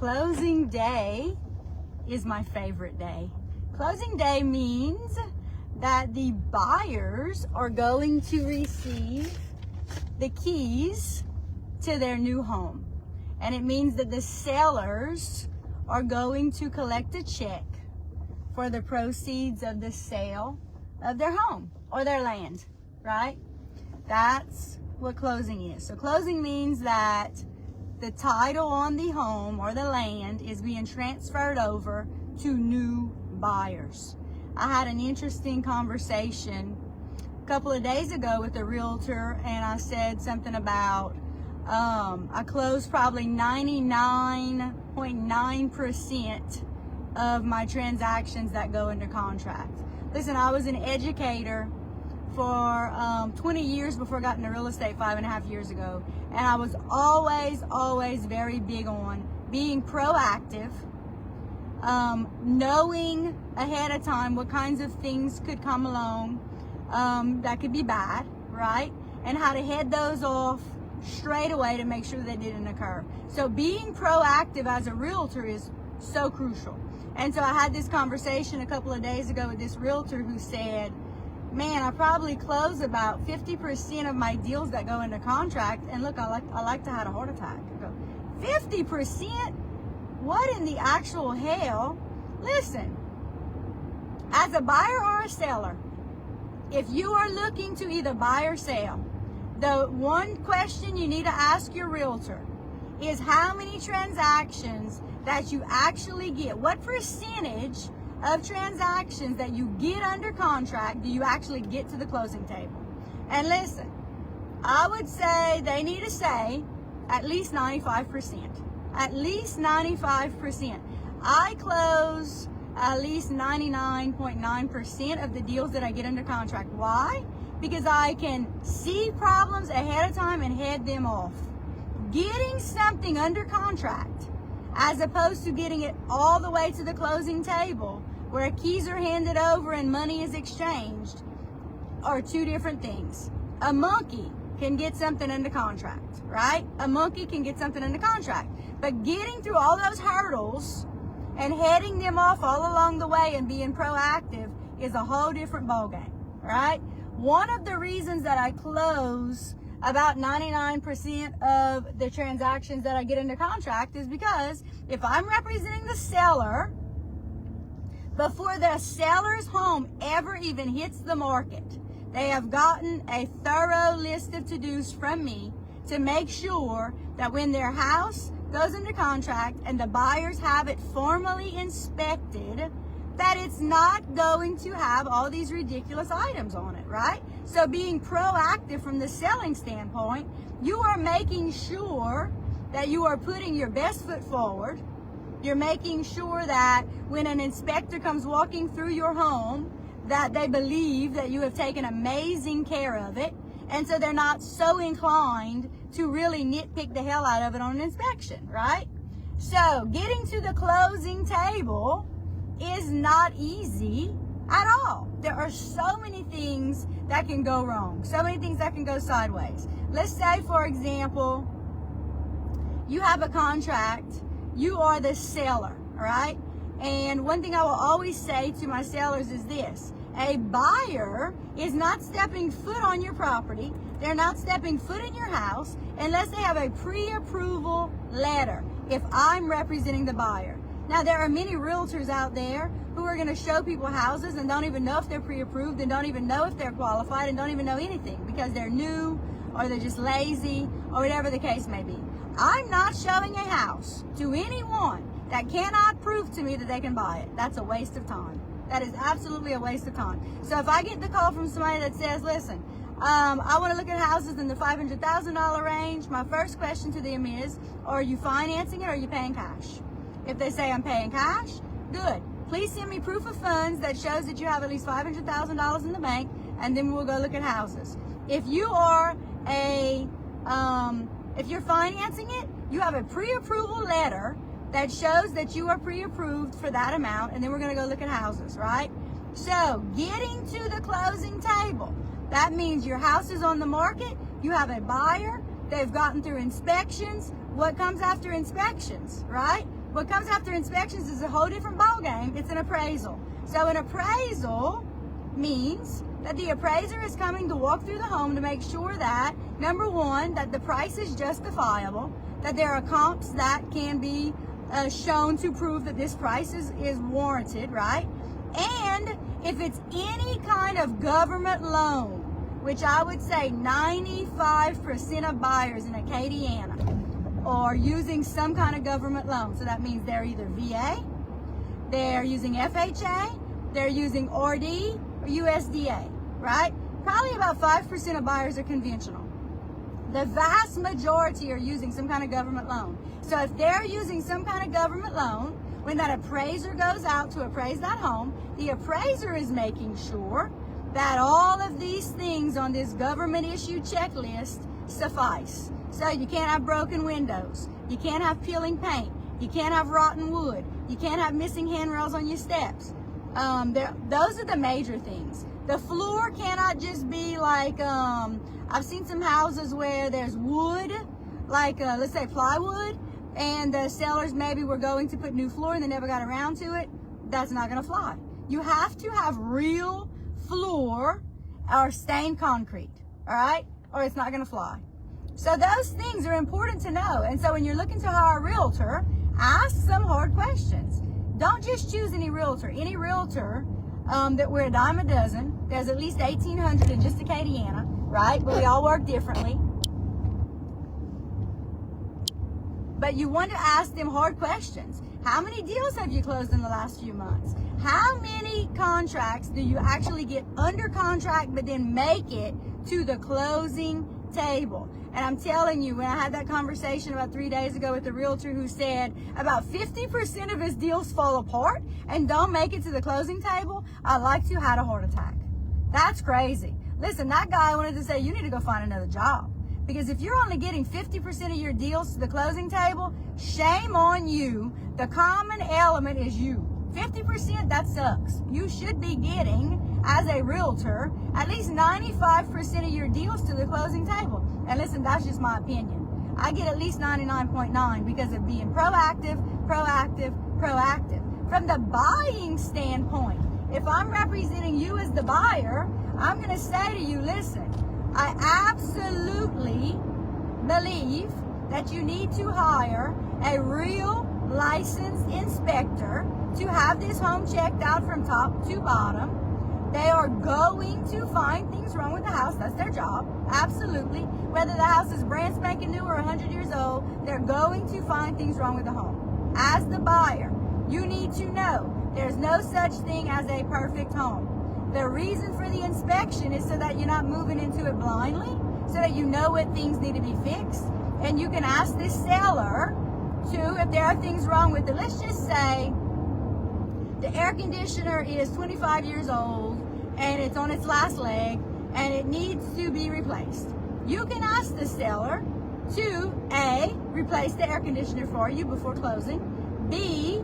closing day is my favorite day. Closing day means that the buyers are going to receive the keys to their new home. And it means that the sellers are going to collect a check for the proceeds of the sale of their home or their land, right? That's what closing is. So closing means that the title on the home or the land is being transferred over to new buyers. I had an interesting conversation a couple of days ago with a realtor, and I said something about I closed probably 99.9% of my transactions that go into contract. Listen, I was an educator for 20 years before I got into real estate 5.5 years ago. And I was always very big on being proactive, knowing ahead of time what kinds of things could come along that could be bad, right? And how to head those off straight away to make sure they didn't occur. So being proactive as a realtor is so crucial. And so I had this conversation a couple of days ago with this realtor who said, man, I probably close about 50% of my deals that go into contract. And look, I like to have a heart attack. I go, 50%? What in the actual hell? Listen, as a buyer or a seller, if you are looking to either buy or sell, the one question you need to ask your realtor is how many transactions that you actually get. What percentage of transactions that you get under contract do you actually get to the closing table? And listen, I would say they need to say at least 95%. At least 95%. I close at least 99.9% of the deals that I get under contract. Why? Because I can see problems ahead of time and head them off. Getting something under contract as opposed to getting it all the way to the closing table where keys are handed over and money is exchanged are two different things. A monkey can get something under contract, right? A monkey can get something under contract. But getting through all those hurdles and heading them off all along the way and being proactive is a whole different ballgame, right? One of the reasons that I close about 99% of the transactions that I get into contract is because if I'm representing the seller, before the seller's home ever even hits the market, they have gotten a thorough list of to-dos from me to make sure that when their house goes into contract and the buyers have it formally inspected, that it's not going to have all these ridiculous items on it, right? So being proactive from the selling standpoint, you are making sure that you are putting your best foot forward. You're making sure that when an inspector comes walking through your home, that they believe that you have taken amazing care of it. And so they're not so inclined to really nitpick the hell out of it on an inspection, right? So getting to the closing table is not easy at all. There are so many things that can go wrong, so many things that can go sideways. Let's say, for example, you have a contract, you are the seller, all right? And one thing I will always say to my sellers is this: a buyer is not stepping foot on your property, they're not stepping foot in your house unless they have a pre-approval letter, if I'm representing the buyer. Now, there are many realtors out there who are going to show people houses and don't even know if they're pre-approved and don't even know if they're qualified and don't even know anything because they're new or they're just lazy or whatever the case may be. I'm not showing a house to anyone that cannot prove to me that they can buy it. That's a waste of time. That is absolutely a waste of time. So if I get the call from somebody that says, listen, I want to look at houses in the $500,000 range, my first question to them is, are you financing it or are you paying cash? If they say I'm paying cash, good. Please send me proof of funds that shows that you have at least $500,000 in the bank, and then we'll go look at houses. If you are if you're financing it, you have a pre-approval letter that shows that you are pre-approved for that amount, and then we're going to go look at houses, right? So getting to the closing table, that means your house is on the market, you have a buyer, they've gotten through inspections. What comes after inspections, right? What comes after inspections is a whole different ballgame. It's an appraisal. So an appraisal means that the appraiser is coming to walk through the home to make sure that, number one, that the price is justifiable, that there are comps that can be shown to prove that this price is warranted, right? And if it's any kind of government loan, which I would say 95% of buyers in Acadiana are using some kind of government loan. So that means they're either VA, they're using FHA, they're using RD, or USDA, right? Probably about 5% of buyers are conventional. The vast majority are using some kind of government loan. So if they're using some kind of government loan, when that appraiser goes out to appraise that home, the appraiser is making sure that all of these things on this government issued checklist suffice. So you can't have broken windows, you can't have peeling paint, you can't have rotten wood, you can't have missing handrails on your steps. Those are the major things. The floor cannot just be like, I've seen some houses where there's wood, like let's say plywood, and the sellers maybe were going to put new floor and they never got around to it. That's not gonna fly. You have to have real floor or stained concrete, all right? Or it's not gonna fly. So those things are important to know. And so when you're looking to hire a realtor, ask some hard questions. Don't just choose any realtor. Any realtor that we're a dime a dozen, there's at least 1,800 in just Acadiana, right? But we all work differently. But you want to ask them hard questions. How many deals have you closed in the last few months? How many contracts do you actually get under contract but then make it to the closing table? And I'm telling you, when I had that conversation about 3 days ago with the realtor who said about 50% of his deals fall apart and don't make it to the closing table, I like to had a heart attack. That's crazy. Listen, that guy wanted to say, you need to go find another job. Because if you're only getting 50% of your deals to the closing table, shame on you. The common element is you. 50%, that sucks. You should be getting, as a realtor, at least 95% of your deals to the closing table. And listen, that's just my opinion. I get at least 99.9 because of being proactive. From the buying standpoint, if I'm representing you as the buyer, I'm going to say to you, listen, I absolutely believe that you need to hire a real licensed inspector to have this home checked out from top to bottom. They are going to find things wrong with the house. That's their job. Absolutely. Whether the house is brand spanking new or 100 years old, they're going to find things wrong with the home. As the buyer, you need to know there's no such thing as a perfect home. The reason for the inspection is so that you're not moving into it blindly, so that you know what things need to be fixed. And you can ask this seller to, if there are things wrong with it, let's just say the air conditioner is 25 years old and it's on its last leg and it needs to be replaced. You can ask the seller to A, replace the air conditioner for you before closing, B,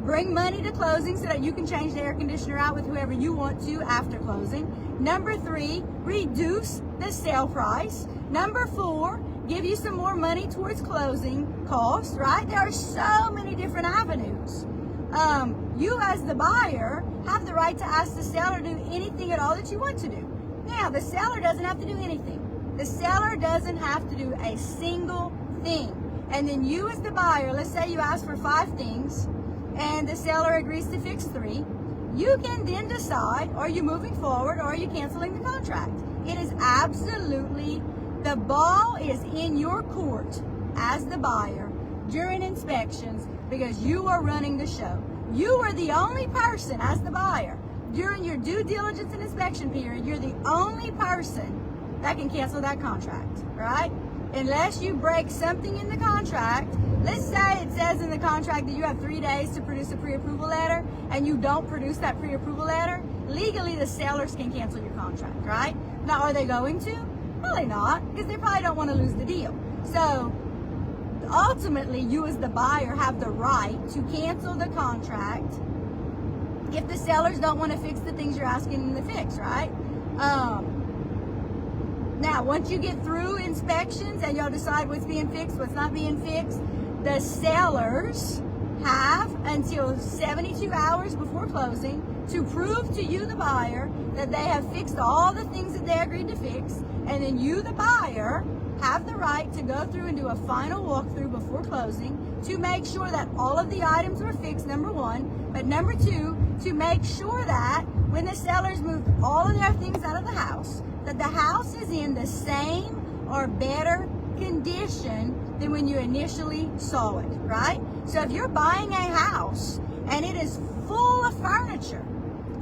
bring money to closing so that you can change the air conditioner out with whoever you want to after closing. Number 3, reduce the sale price. Number 4, give you some more money towards closing costs, right? There are so many different avenues. You as the buyer have the right to ask the seller to do anything at all that you want to do. Now, the seller doesn't have to do anything. The seller doesn't have to do a single thing. And then you as the buyer, let's say you ask for 5 things and the seller agrees to fix 3. You can then decide, are you moving forward or are you canceling the contract? It is absolutely, the ball is in your court as the buyer during inspections because you are running the show. You are the only person as the buyer during your due diligence and inspection period, you're the only person that can cancel that contract, right? Unless you break something in the contract. Let's say it says in the contract that you have 3 days to produce a pre-approval letter and you don't produce that pre-approval letter, legally the sellers can cancel your contract, right? Now, are they going to? Probably not, because they probably don't want to lose the deal. So ultimately, you as the buyer have the right to cancel the contract if the sellers don't want to fix the things you're asking them to fix, right? Now, once you get through inspections and y'all decide what's being fixed, what's not being fixed, the sellers have until 72 hours before closing to prove to you, the buyer, that they have fixed all the things that they agreed to fix, and then you, the buyer, have the right to go through and do a final walkthrough before closing to make sure that all of the items were fixed, number one, but number two, to make sure that when the sellers move all of their things out of the house, that the house is in the same or better condition than when you initially saw it, right? So if you're buying a house and it is full of furniture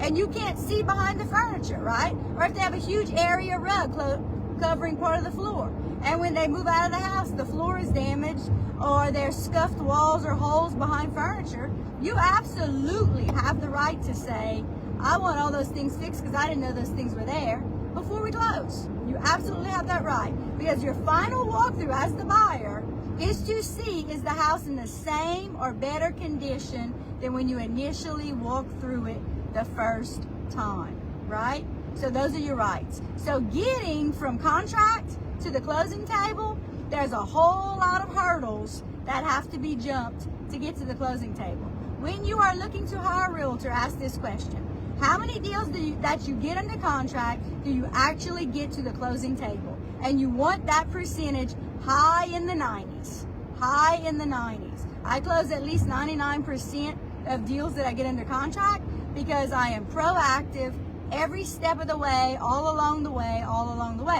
and you can't see behind the furniture, right? Or if they have a huge area rug covering part of the floor, and when they move out of the house, the floor is damaged or there's scuffed walls or holes behind furniture, you absolutely have the right to say, I want all those things fixed because I didn't know those things were there before we close. You absolutely have that right, because your final walkthrough as the buyer is to see, is the house in the same or better condition than when you initially walked through it the first time, right? So those are your rights. So getting from contract to the closing table, there's a whole lot of hurdles that have to be jumped to get to the closing table. When you are looking to hire a realtor, ask this question. How many deals that you get under contract do you actually get to the closing table? And you want that percentage high in the 90s. High in the 90s. I close at least 99% of deals that I get under contract because I am proactive every step of the way, all along the way,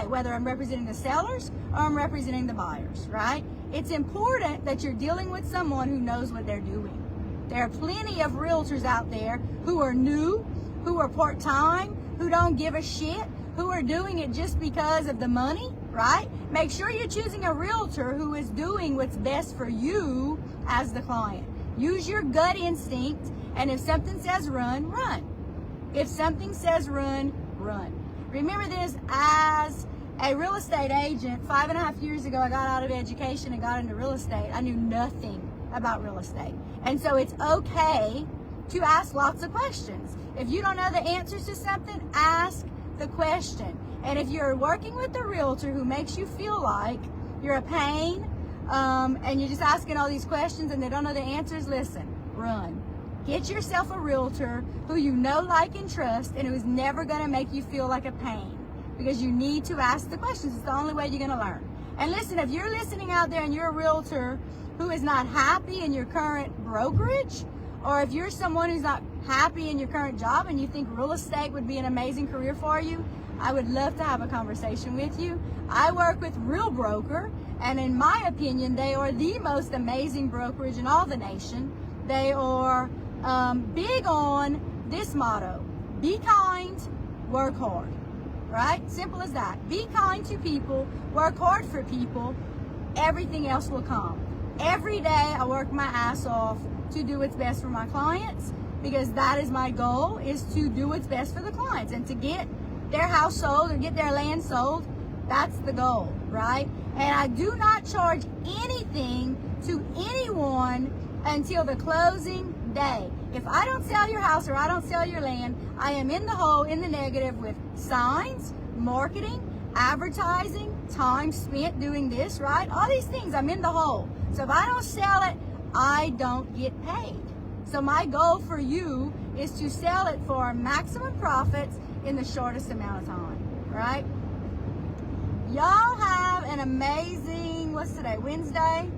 whether I'm representing the sellers or I'm representing the buyers, right? It's important that you're dealing with someone who knows what they're doing. There are plenty of realtors out there who are new, who are part-time, who don't give a shit, who are doing it just because of the money, right? Make sure you're choosing a realtor who is doing what's best for you as the client. Use your gut instinct, and if something says run, run. If something says run, run. Remember this, as a real estate agent, 5.5 years ago, I got out of education and got into real estate. I knew nothing about real estate. And so it's okay to ask lots of questions. If you don't know the answers to something, ask the question. And if you're working with a realtor who makes you feel like you're a pain, and you're just asking all these questions and they don't know the answers, listen, run. Get yourself a realtor who you know, like, and trust, and who's never going to make you feel like a pain, because you need to ask the questions. It's the only way you're going to learn. And listen, if you're listening out there and you're a realtor who is not happy in your current brokerage, or if you're someone who's not happy in your current job and you think real estate would be an amazing career for you, I would love to have a conversation with you. I work with Real Broker, and in my opinion, they are the most amazing brokerage in all the nation. They are big on this motto: be kind, work hard, right? Simple as that. Be kind to people, work hard for people, everything else will come. Every day I work my ass off to do what's best for my clients, because that is my goal, is to do what's best for the clients and to get their house sold or get their land sold. That's the goal, right? And I do not charge anything to anyone until the closing day. If I don't sell your house or I don't sell your land, I am in the hole, in the negative, with signs, marketing, advertising, time spent doing this, right? All these things, I'm in the hole. So if I don't sell it, I don't get paid. So my goal for you is to sell it for maximum profits in the shortest amount of time, right? Y'all have an amazing, what's today, Wednesday?